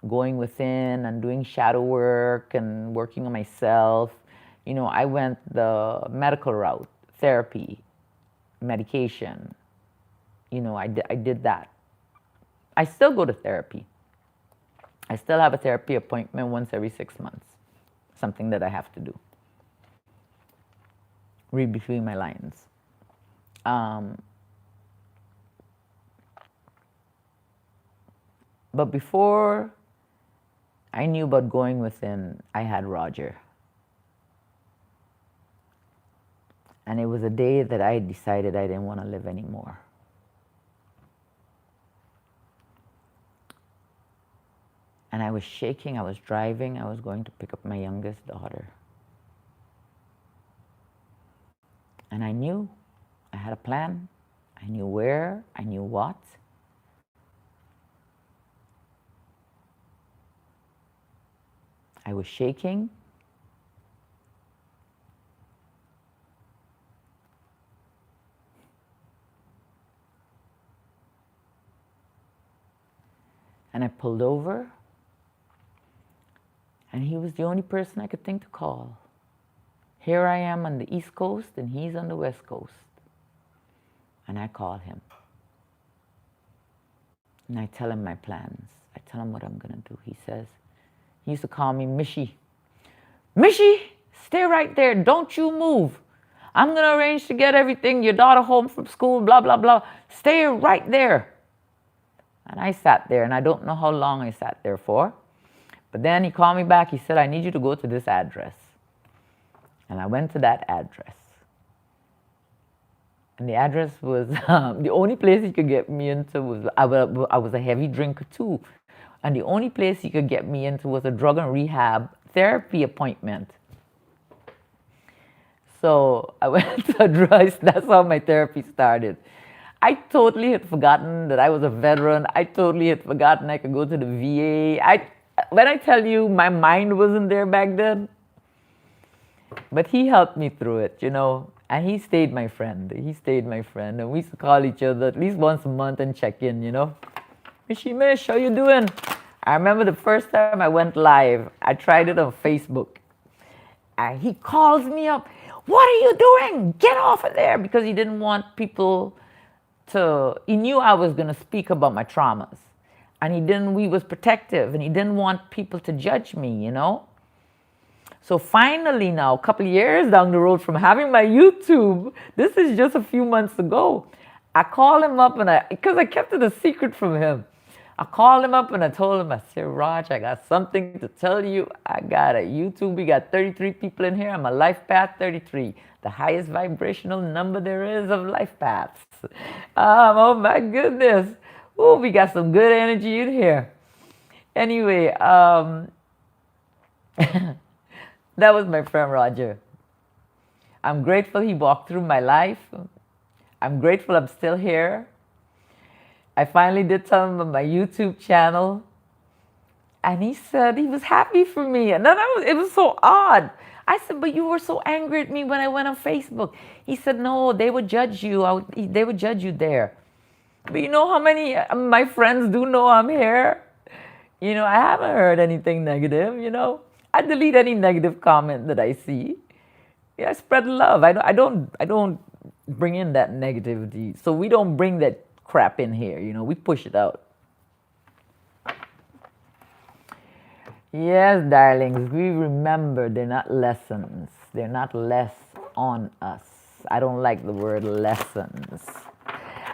going within and doing shadow work and working on myself, I went the medical route, therapy, medication. I did that. I still go to therapy. I still have a therapy appointment once every 6 months. Something that I have to do. Read between my lines. But before I knew about going within, I had Roger. And it was a day that I decided I didn't want to live anymore. And I was shaking, I was driving, I was going to pick up my youngest daughter. And I knew I had a plan. I knew where, I knew what. I was shaking. And I pulled over, and he was the only person I could think to call. Here I am on the East Coast, and he's on the West Coast. And I call him. And I tell him my plans. I tell him what I'm going to do. He says, he used to call me Mishy. Mishy, stay right there. Don't you move. I'm going to arrange to get everything, your daughter home from school, blah, blah, blah. Stay right there. And I sat there, and I don't know how long I sat there for. But then he called me back. He said, I need you to go to this address. And I went to that address. And the address was, the only place he could get me into was, I was a heavy drinker too. And the only place he could get me into was a drug and rehab therapy appointment. So I went to a drug, that's how my therapy started. I totally had forgotten that I was a veteran. I totally had forgotten I could go to the VA. When I tell you my mind wasn't there back then, but he helped me through it, you know. And he stayed my friend. He stayed my friend. And we used to call each other at least once a month and check in, you know. Mishy Mish, how you doing? I remember the first time I went live, I tried it on Facebook. And he calls me up. What are you doing? Get off of there. Because he didn't want people to, he knew I was going to speak about my traumas. And he was protective. And he didn't want people to judge me, you know. So finally now, a couple of years down the road from having my YouTube, this is just a few months ago, I called him up because I kept it a secret from him. I called him up and I told him, I said, Raj, I got something to tell you. I got a YouTube. We got 33 people in here. I'm a Life Path 33, the highest vibrational number there is of life paths. Oh my goodness. Oh, we got some good energy in here. Anyway, that was my friend Roger. I'm grateful he walked through my life. I'm grateful I'm still here. I finally did tell him on my YouTube channel. And he said he was happy for me. And then it was so odd. I said, but you were so angry at me when I went on Facebook. He said, no, they would judge you. They would judge you there. But you know how many of my friends do know I'm here? You know, I haven't heard anything negative, you know. I delete any negative comment that I see. Yeah, I spread love. I don't bring in that negativity. So we don't bring that crap in here, you know. We push it out. Yes, darlings, we remember they're not lessons. They're not less on us. I don't like the word lessons.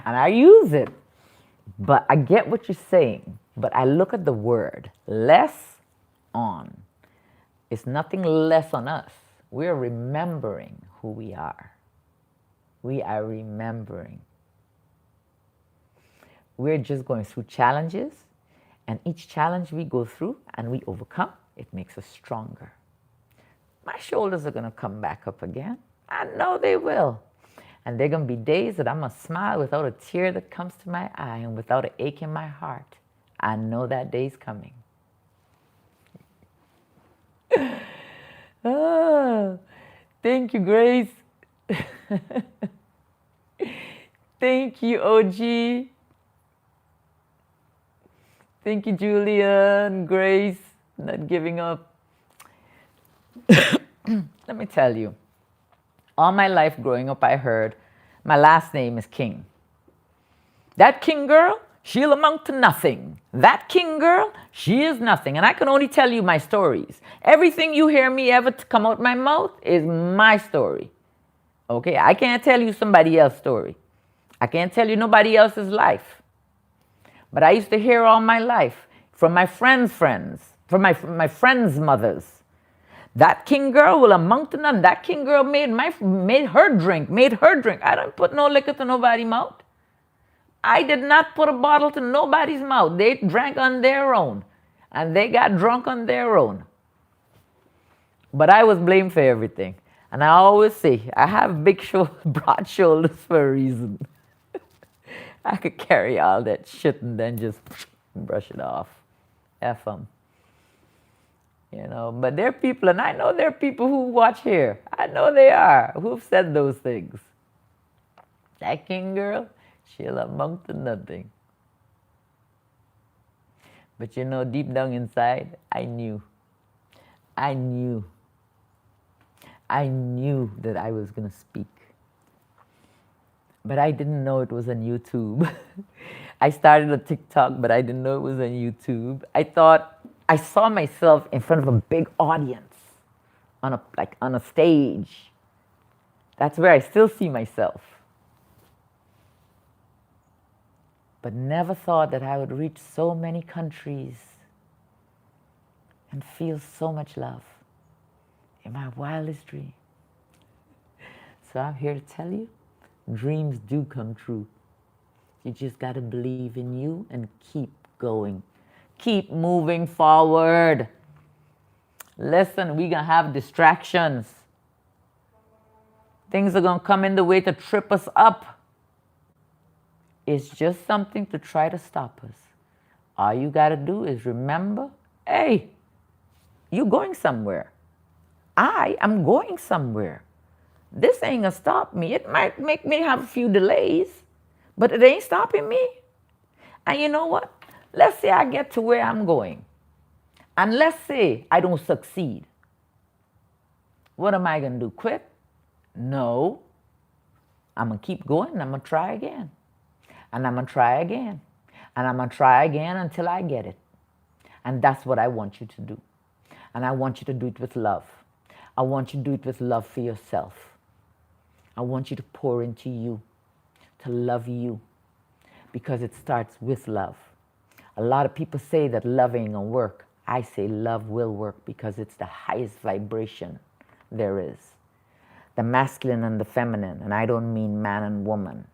And I use it. But I get what you're saying. But I look at the word less on. It's nothing less on us. We're remembering who we are. We are remembering. We're just going through challenges, and each challenge we go through and we overcome, it makes us stronger. My shoulders are going to come back up again. I know they will. And there are going to be days that I'm going to smile without a tear that comes to my eye and without an ache in my heart. I know that day's coming. Oh, thank you, Grace. Thank you, OG. Thank you, Julia and Grace, not giving up. Let me tell you, all my life growing up, I heard my last name is King. That King girl, she'll amount to nothing. That King girl, she is nothing. And I can only tell you my stories. Everything you hear me ever come out my mouth is my story. Okay, I can't tell you somebody else's story. I can't tell you nobody else's life. But I used to hear all my life from my friends' friends, from my friends' mothers, That king girl will amount to none. That king girl made her drink, made her drink. I don't put no liquor to nobody's mouth. I did not put a bottle to nobody's mouth. They drank on their own. And they got drunk on their own. But I was blamed for everything. And I always say, I have broad shoulders for a reason. I could carry all that shit and then just brush it off. F them. You know, but there are people, and I know there are people who watch here. I know they are, who've said those things. That king girl, she'll amount to nothing. But you know, deep down inside, I knew that I was going to speak. But I didn't know it was on YouTube. I started a TikTok, but I didn't know it was on YouTube. I thought I saw myself in front of a big audience on a stage. That's where I still see myself. But never thought that I would reach so many countries and feel so much love in my wildest dream. So I'm here to tell you, dreams do come true. You just got to believe in you and keep going. Keep moving forward. Listen, we're going to have distractions. Things are going to come in the way to trip us up. It's just something to try to stop us. All you got to do is remember, hey, you're going somewhere. I am going somewhere. This ain't going to stop me. It might make me have a few delays, but it ain't stopping me. And you know what? Let's say I get to where I'm going. And let's say I don't succeed. What am I going to do? Quit? No. I'm going to keep going and I'm going to try again. And I'm going to try again. And I'm going to try again until I get it. And that's what I want you to do. And I want you to do it with love. I want you to do it with love for yourself. I want you to pour into you, to love you, because it starts with love. A lot of people say that love ain't gonna work. I say love will work because it's the highest vibration there is. The masculine and the feminine, and I don't mean man and woman.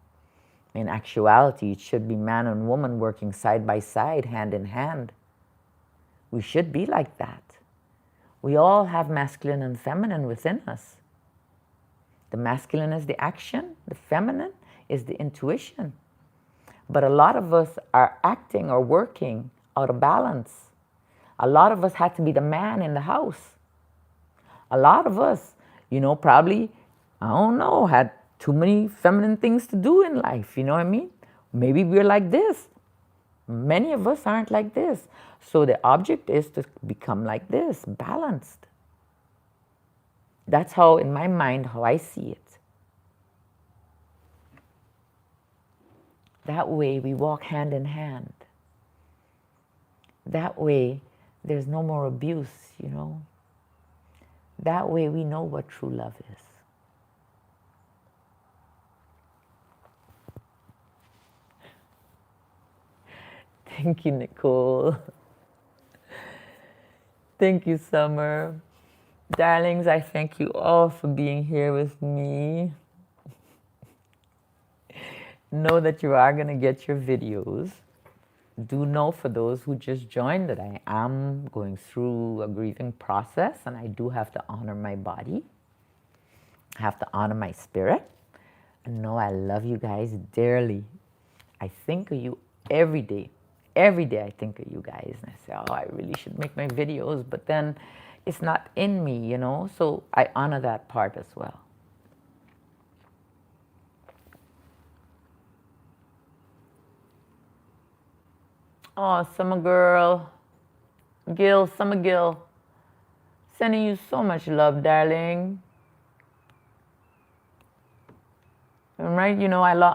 In actuality, it should be man and woman working side by side, hand in hand. We should be like that. We all have masculine and feminine within us. The masculine is the action, the feminine is the intuition. But a lot of us are acting or working out of balance. A lot of us had to be the man in the house. A lot of us, probably, I don't know, had too many feminine things to do in life, you know what I mean? Maybe we're like this. Many of us aren't like this. So the object is to become like this, balanced. That's how, in my mind, how I see it. That way we walk hand in hand. That way there's no more abuse, That way we know what true love is. Thank you, Nicole. Thank you, Summer. Darlings, I thank you all for being here with me. Know that you are going to get your videos. Do know for those who just joined that I am going through a grieving process and I do have to honor my body. I have to honor my spirit. And know I love you guys dearly. I think of you every day. Every day I think of you guys and I say, oh, I really should make my videos, but then it's not in me, so I honor that part as well. Oh, Summer Girl, Summer Gill, sending you so much love, darling. Right,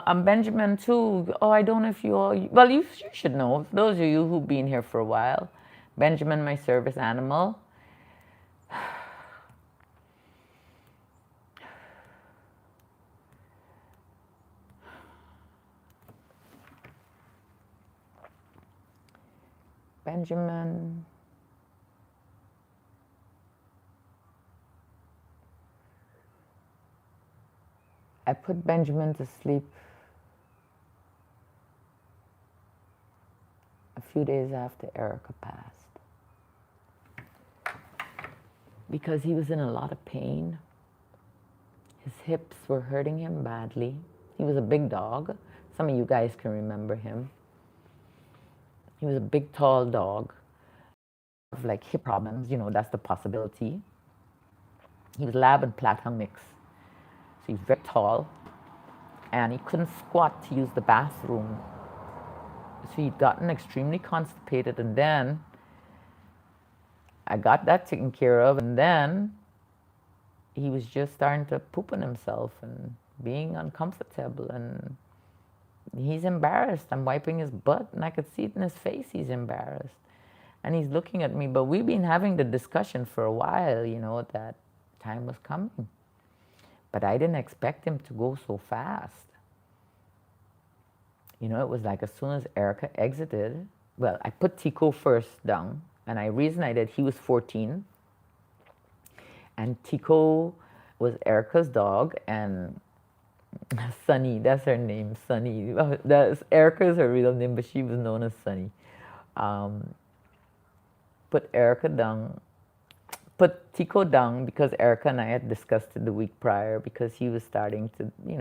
I'm Benjamin too. Oh, I don't know if you all, well, you should know. Those of you who've been here for a while. Benjamin, my service animal. Benjamin. I put Benjamin to sleep a few days after Erica passed because he was in a lot of pain. His hips were hurting him badly. He was a big dog. Some of you guys can remember him. He was a big, tall dog. Like hip problems, that's the possibility. He was lab and platinum mix. So he's very tall. And he couldn't squat to use the bathroom. So he'd gotten extremely constipated. And then I got that taken care of. And then he was just starting to poop on himself and being uncomfortable. And he's embarrassed. I'm wiping his butt and I could see it in his face. He's embarrassed. And he's looking at me. But we've been having the discussion for a while, that time was coming. But I didn't expect him to go so fast. It was like as soon as Erica exited, well, I put Tico first down. And the reason I did, he was 14. And Tico was Erica's dog. And Sunny, that's her name, Sunny. Erica's her real name, but she was known as Sunny. Put Erica down. Put Tico down because Erica and I had discussed it the week prior because he was starting to, he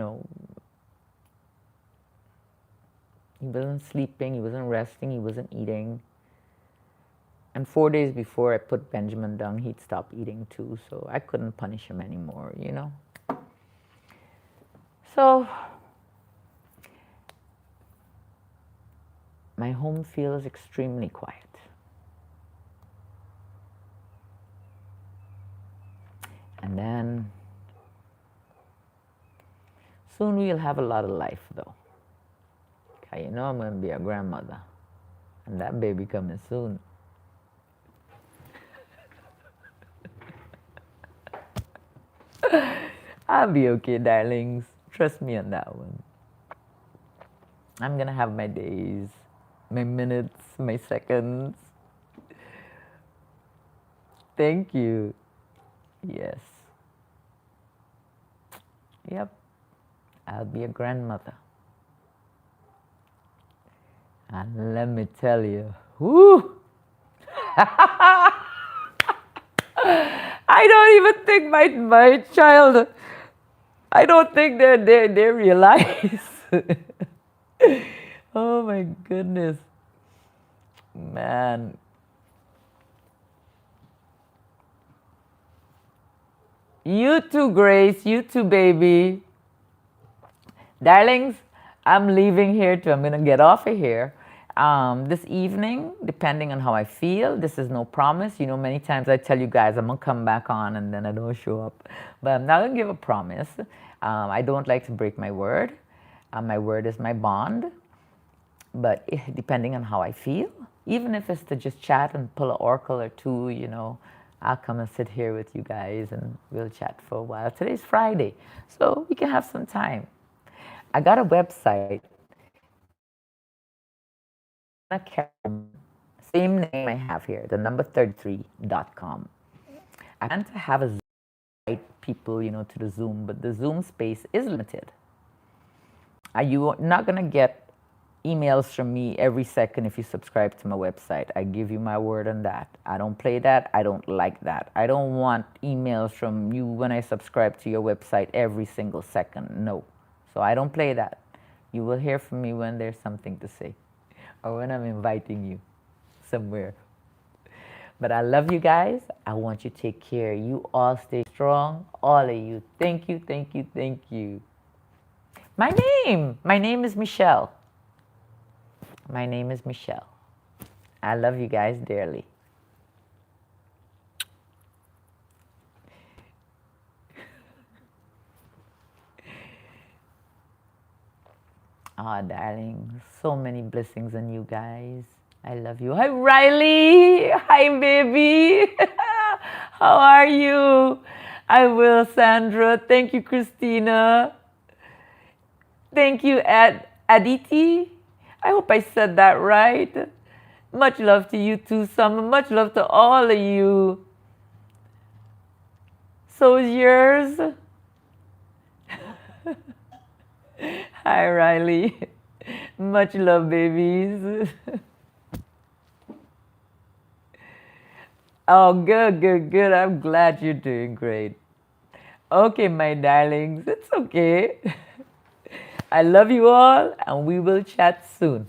wasn't sleeping, he wasn't resting, he wasn't eating. And 4 days before I put Benjamin down, he'd stop eating too, so I couldn't punish him anymore, So, my home feels extremely quiet. And then, soon we'll have a lot of life though. Okay, I'm going to be a grandmother. And that baby coming soon. I'll be okay, darlings. Trust me on that one. I'm going to have my days, my minutes, my seconds. Thank you. Yes. Yep. I'll be a grandmother. And let me tell you, whoo! I don't even think my child, I don't think they realize. Oh my goodness. Man. You too, Grace. You too, baby. Darlings, I'm leaving here too. I'm going to get off of here. This evening, depending on how I feel, this is no promise. Many times I tell you guys I'm going to come back on and then I don't show up. But I'm not going to give a promise. I don't like to break my word. My word is my bond. But depending on how I feel, even if it's to just chat and pull an oracle or two, I'll come and sit here with you guys and we'll chat for a while. Today's Friday, so we can have some time. I got a website. Same name I have here, the number 33.com. I plan to have a invite people, to the Zoom, but the Zoom space is limited. You're not going to get emails from me every second if you subscribe to my website. I give you my word on that. I don't play that. I don't like that. I don't want emails from you when I subscribe to your website every single second. No. So I don't play that. You will hear from me when there's something to say or when I'm inviting you somewhere. But I love you guys. I want you to take care. You all stay strong. All of you. Thank you, thank you, thank you. My name is Michelle. My name is Michelle. I love you guys dearly. Oh, darling, so many blessings on you guys. I love you. Hi, Riley. Hi, baby. How are you? I will, Sandra. Thank you, Christina. Thank you, Aditi. I hope I said that right. Much love to you too, Summer. Much love to all of you. So is yours. Hi, Riley. Much love, babies. Oh, good, good, good. I'm glad you're doing great. Okay, my darlings, it's okay. I love you all, and we will chat soon.